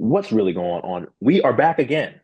What's really going on? We are back again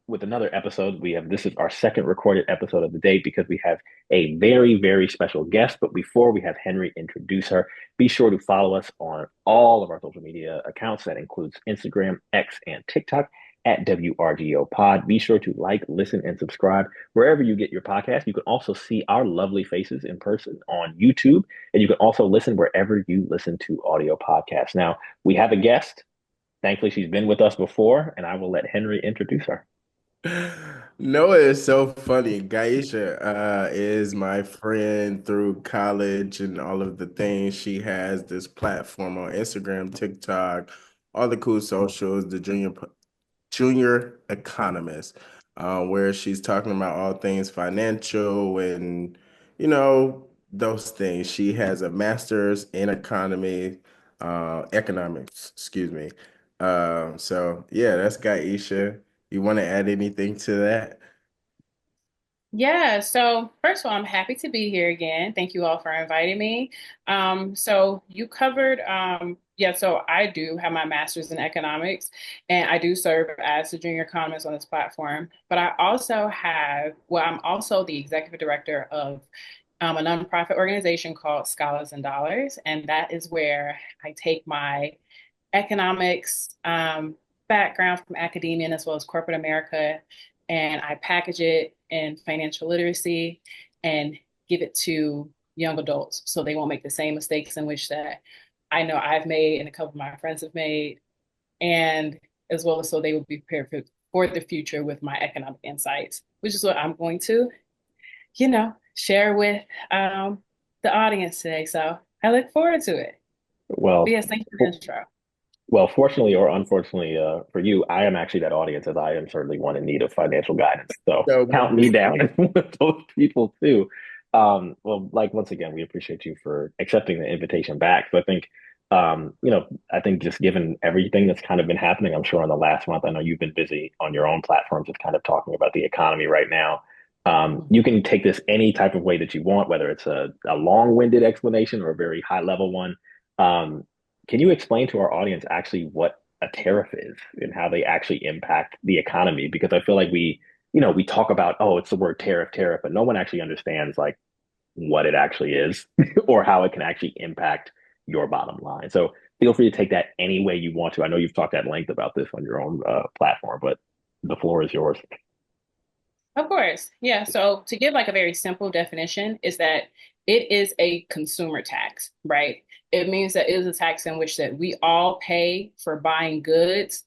with another episode. This is our second recorded episode of the day because we have a very, very special guest. But before we have Henry introduce her, be sure to follow us on all of our social media accounts. That includes Instagram, X, and TikTok at WRGO Pod. Be sure to like, listen, and subscribe wherever you get your podcast. You can also see our lovely faces in person on YouTube, and you can also listen wherever you listen to audio podcasts. Now, we have a guest. Thankfully, she's been with us before, and I will let Henry introduce her. Noah is so funny. Gaisha is my friend through college and all of the things. She has this platform on Instagram, TikTok, all the cool socials, the junior economist, where she's talking about all things financial and those things. She has a master's in economics, excuse me. So yeah, that's Gaisha. You want to add anything to that? Yeah, so first of all, I'm happy to be here again. Thank you all for inviting me. So you covered, so I do have my master's in economics and I do serve as a junior economist on this platform. But I'm also the executive director of a nonprofit organization called Scholars and Dollars. And that is where I take my economics background from academia and as well as corporate America, and I package it in financial literacy and give it to young adults so they won't make the same mistakes in which that I know I've made and a couple of my friends have made, and as well as so they will be prepared for the future with my economic insights, which is what I'm going to, share with the audience today. So I look forward to it. But Well, yes, thank you for the intro. well, fortunately or unfortunately for you, I am actually that audience as I am certainly one in need of financial guidance. So So count me down as one of those people too. Well, like once again, we appreciate you for accepting the invitation back. So I think, I think just given everything that's kind of been happening, I'm sure in the last month, I know you've been busy on your own platform, just kind of talking about the economy right now. You can take this any type of way that you want, whether it's a long-winded explanation or a very high-level one. Um, can you explain to our audience actually what a tariff is and how they actually impact the economy? Because I feel like we talk about, oh, it's the word tariff, tariff, but no one actually understands like what it actually is or how it can actually impact your bottom line. So feel free to take that any way you want to. I know you've talked at length about this on your own platform, but the floor is yours. Of course. Yeah. So to give like a very simple definition is that it is a consumer tax, right? It means that it is a tax in which that we all pay for buying goods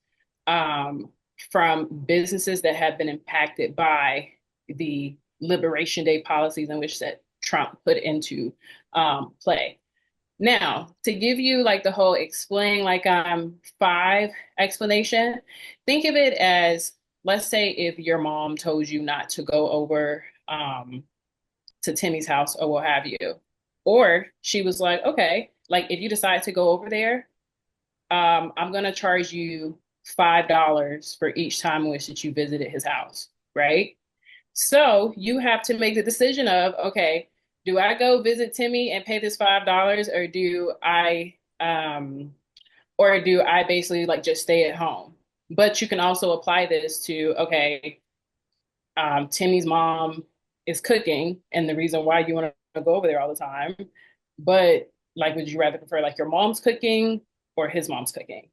um, from businesses that have been impacted by the Liberation Day policies in which that Trump put into play. Now, to give you like the whole explain like five explanation, think of it as, let's say if your mom told you not to go over to Timmy's house or what have you, or she was like, okay, like if you decide to go over there, I'm gonna charge you $5 for each time in which that you visited his house, right? So you have to make the decision of, okay, do I go visit Timmy and pay this $5 or do I basically like just stay at home? But you can also apply this to, okay, Timmy's mom is cooking and the reason why you want to go over there all the time. But like, would you rather prefer like your mom's cooking or his mom's cooking?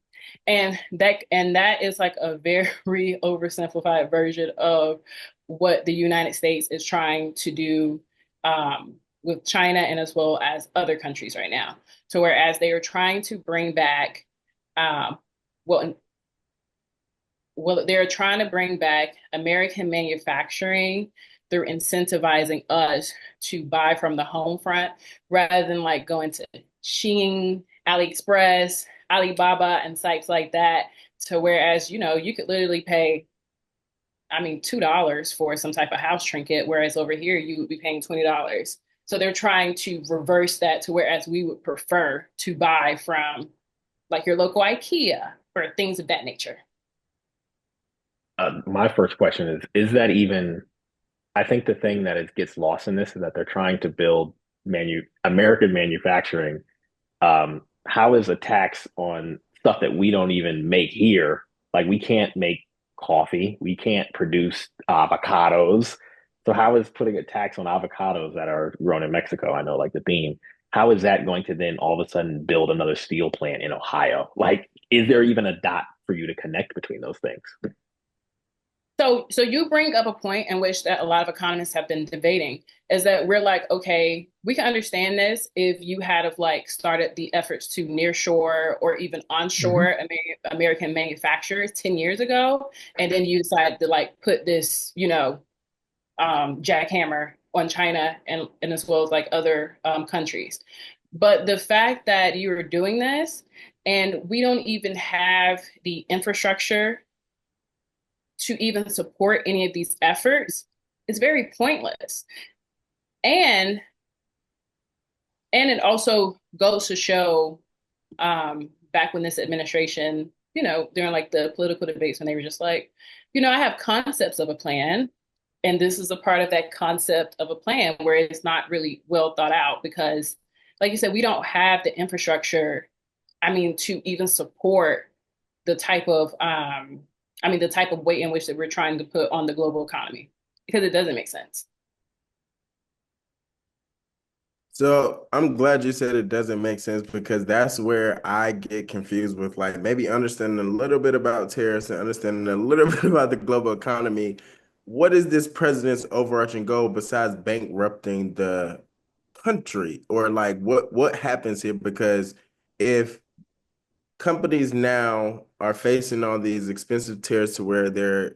And that is like a very oversimplified version of what the United States is trying to do with China and as well as other countries right now. So whereas they are trying to bring back, um, well, they're trying to bring back American manufacturing through incentivizing us to buy from the home front rather than like going to Shein, AliExpress, Alibaba, and sites like that. So whereas, you could literally pay, I mean, $2 for some type of house trinket, whereas over here you would be paying $20. So they're trying to reverse that to whereas we would prefer to buy from like your local IKEA or things of that nature. My first question is that even, I think the thing that it gets lost in this is that they're trying to build American manufacturing. How is a tax on stuff that we don't even make here? Like we can't make coffee, we can't produce avocados. So how is putting a tax on avocados that are grown in Mexico? I know like the theme. How is that going to then all of a sudden build another steel plant in Ohio? Like, is there even a dot for you to connect between those things? So you bring up a point in which that a lot of economists have been debating is that we're like, okay, we can understand this if you had of like started the efforts to nearshore or even onshore American manufacturers 10 years ago, and then you decide to like put this, jackhammer on China and as well as like other countries. But the fact that you're doing this and we don't even have the infrastructure to even support any of these efforts is very pointless. And and it also goes to show back when this administration, during like the political debates when they were just like, I have concepts of a plan, and this is a part of that concept of a plan where it's not really well thought out because, like you said, we don't have the infrastructure, I mean, to even support the type of the type of weight in which that we're trying to put on the global economy because it doesn't make sense. So I'm glad you said it doesn't make sense because that's where I get confused with like maybe understanding a little bit about tariffs and understanding a little bit about the global economy. What is this president's overarching goal besides bankrupting the country? Or like what happens here? Because if companies now are facing all these expensive tariffs to where their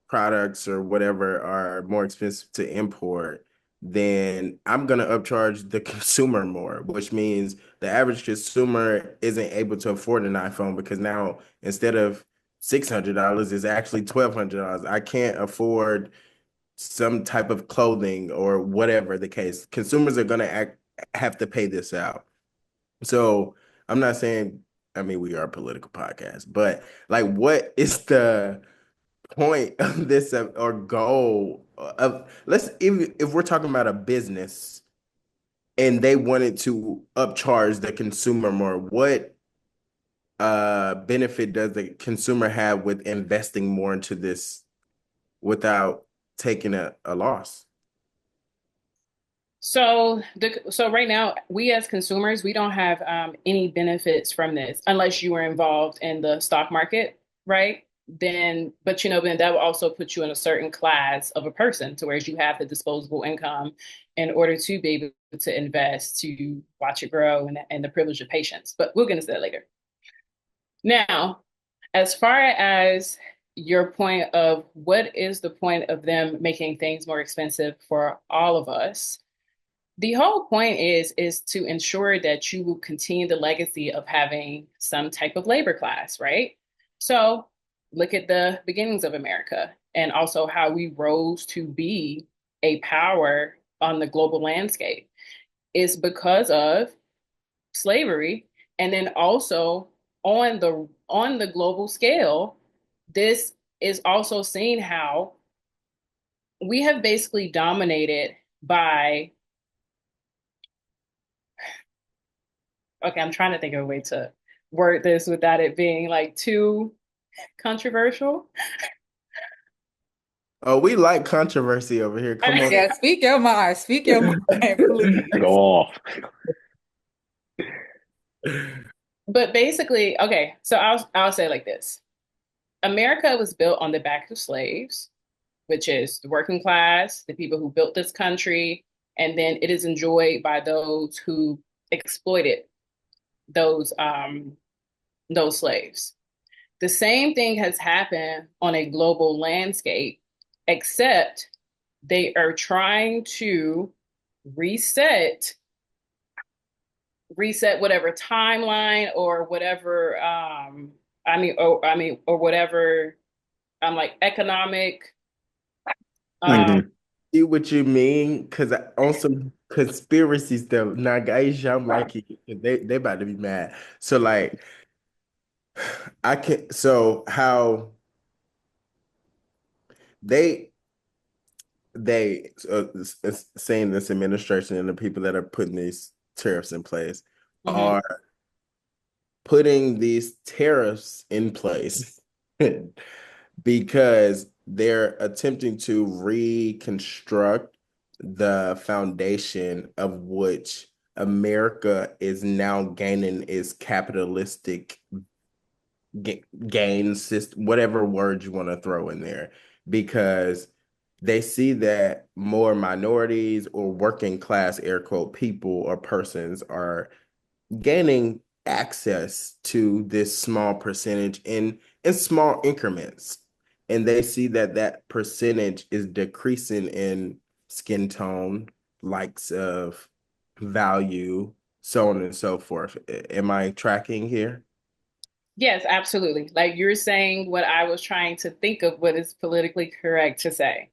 products or whatever are more expensive to import, then I'm going to upcharge the consumer more, which means the average consumer isn't able to afford an iPhone because now instead of $600, it's actually $1,200. I can't afford some type of clothing or whatever the case. Consumers are going to have to pay this out. So I'm not saying, I mean, we are a political podcast, but like, what is the point of this or goal of let's even if we're talking about a business and they wanted to upcharge the consumer more, what benefit does the consumer have with investing more into this without taking a loss? So right now, we as consumers, we don't have any benefits from this unless you were involved in the stock market, right? Then that will also put you in a certain class of a person to where you have the disposable income in order to be able to invest, to watch it grow, and the privilege of patience. But we'll get into that later. Now, as far as your point of what is the point of them making things more expensive for all of us? The whole point is to ensure that you will continue the legacy of having some type of labor class, right? So look at the beginnings of America and also how we rose to be a power on the global landscape. It's because of slavery, and then also on the global scale, this is also seeing how we have basically dominated by okay, I'm trying to think of a way to word this without it being like too controversial. Oh, we like controversy over here. Come on. Yeah, speak your mind. Speak your mind, Go please. off. But basically, okay, so I'll say it like this. America was built on the back of slaves, which is the working class, the people who built this country, and then it is enjoyed by those who exploited those those slaves. The same thing has happened on a global landscape, except they are trying to reset whatever timeline or whatever or whatever like economic um Hmm. See what you mean? Because on some conspiracy stuff, now guys, I'm like, they about to be mad. So like, I can so how they saying this administration and the people that are putting these tariffs in place mhm. are putting these tariffs in place because they're attempting to reconstruct the foundation of which America is now gaining its capitalistic gain system, whatever word you want to throw in there, because they see that more minorities or working class air quote people or persons are gaining access to this small percentage in small increments, and they see that that percentage is decreasing in skin tone, likes of value, so on and so forth. Am I tracking here? Yes, absolutely. Like you're saying what I was trying to think of what is politically correct to say.